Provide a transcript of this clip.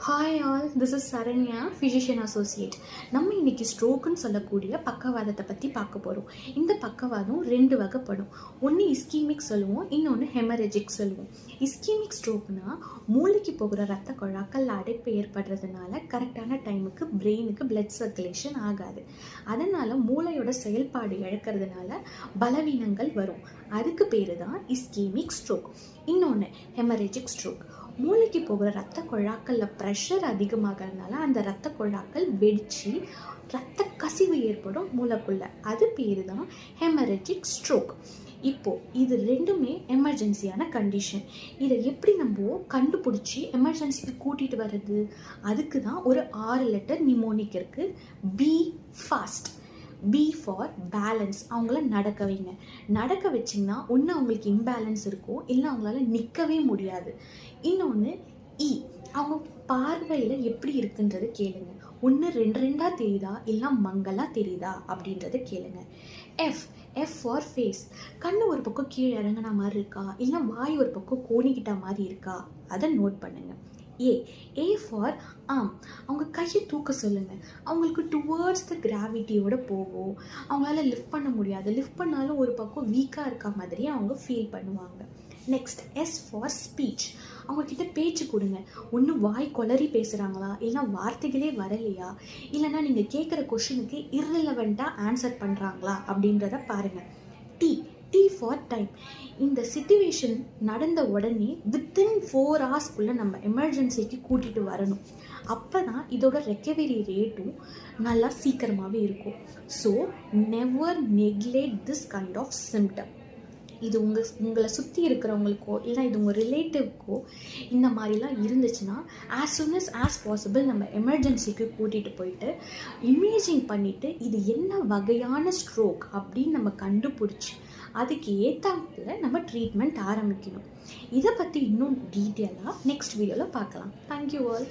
Hi all, this is Saranya, physician associate. நம்ம இன்னைக்கு ஸ்ட்ரோக்குன்னு சொல்லக்கூடிய பக்கவாதத்தை பற்றி பார்க்க போகிறோம். இந்த பக்கவாதம் ரெண்டு வகைப்படும். ஒன்று இஸ்கீமிக் சொல்லுவோம், இன்னொன்று ஹெமரேஜிக் சொல்லுவோம். இஸ்கீமிக் ஸ்ட்ரோக்னா மூளைக்கு போகிற ரத்த குழாக்கள் அடைப்பு ஏற்படுறதுனால கரெக்டான டைமுக்கு பிரெயினுக்கு பிளட் சர்க்குலேஷன் ஆகாது. அதனால் மூளையோட செயல்பாடு இழக்கிறதுனால பலவீனங்கள் வரும். அதுக்கு பேர் தான் இஸ்கீமிக் ஸ்ட்ரோக். இன்னொன்று ஹெமரேஜிக் ஸ்ட்ரோக். மூளைக்கு போகிற ரத்த குழாக்களில் ப்ரெஷர் அதிகமாகிறதுனால அந்த ரத்த குழாக்கள் வெடித்து ரத்த கசிவு ஏற்படும் மூளைக்குள்ள. அது பேர் தான் ஹெமரேஜிக் ஸ்ட்ரோக். இப்போது இது ரெண்டுமே எமர்ஜென்சியான கண்டிஷன். இதை எப்படி நம்ம கண்டுபிடிச்சி எமர்ஜென்சிக்கு கூட்டிகிட்டு வர்றது? அதுக்கு தான் ஒரு 6 லெட்டர் நிமோனிக் இருக்குது. BE FAST. B for balance. அவங்கள நடக்க வைங்க. நடக்க வச்சிங்கன்னா ஒன்று அவங்களுக்கு இம்பேலன்ஸ் இருக்கும், இல்லை அவங்களால நிற்கவே முடியாது. இன்னொன்று இ, அவங்க பார்வையில் எப்படி இருக்குன்றது கேளுங்க. ஒன்று ரெண்டாக தெரியுதா இல்லை மங்கலாக தெரியுதா அப்படின்றத கேளுங்க. F for face. கண்ணு ஒரு பக்கம் கீழே இறங்கின மாதிரி இருக்கா இல்லை வாய் ஒரு பக்கம் கோணிக்கிட்ட மாதிரி இருக்கா, அதை நோட் பண்ணுங்க. ஏ ஃபார் ஆம். அவங்க கையை தூக்க சொல்லுங்கள். அவங்களுக்கு டுவர்ட்ஸ் த கிராவிட்டியோட போகும். அவங்களால லிஃப்ட் பண்ண முடியாது. லிஃப்ட் பண்ணாலும் ஒரு பக்கம் வீக்காக இருக்க மாதிரி அவங்க ஃபீல் பண்ணுவாங்க. Next S for speech. அவங்கக்கிட்ட பேச்சு கொடுங்க. ஒன்று வாய் கொளறி பேசுகிறாங்களா, இல்லைனா வார்த்தைகளே வரலையா, இல்லைனா நீங்கள் கேட்குற கொஷினுக்கு இர்ரெலவெண்ட்டாக ஆன்சர் பண்ணுறாங்களா அப்படின்றத பாருங்கள். T for time. இந்த சிச்சுவேஷன் நடந்த உடனே வித்தின் 4 ஹவர்ஸ்க்குள்ளே நம்ம எமர்ஜென்சிக்கு கூட்டிகிட்டு வரணும். அப்போ தான் இதோட ரெக்கவரி ரேட்டும் நல்லா சீக்கிரமாகவே இருக்கும். So never neglect this kind of symptom. இது உங்களை சுற்றி இருக்கிறவங்களுக்கோ இல்லை இது உங்கள் ரிலேட்டிவ்க்கோ இந்த மாதிரிலாம் இருந்துச்சுன்னா ஆஸ் சூன் ஆஸ் பாசிபிள் நம்ம எமர்ஜென்சிக்கு கூட்டிகிட்டு போயிட்டு இமேஜிங் பண்ணிவிட்டு இது என்ன வகையான ஸ்ட்ரோக் அப்படின்னு நம்ம கண்டுபிடிச்சி அதுக்கு ஏற்றாப்புல நம்ம ட்ரீட்மெண்ட் ஆரம்பிக்கணும். இதை பற்றி இன்னும் டீட்டெயிலாக நெக்ஸ்ட் வீடியோவில் பார்க்கலாம். Thank you all.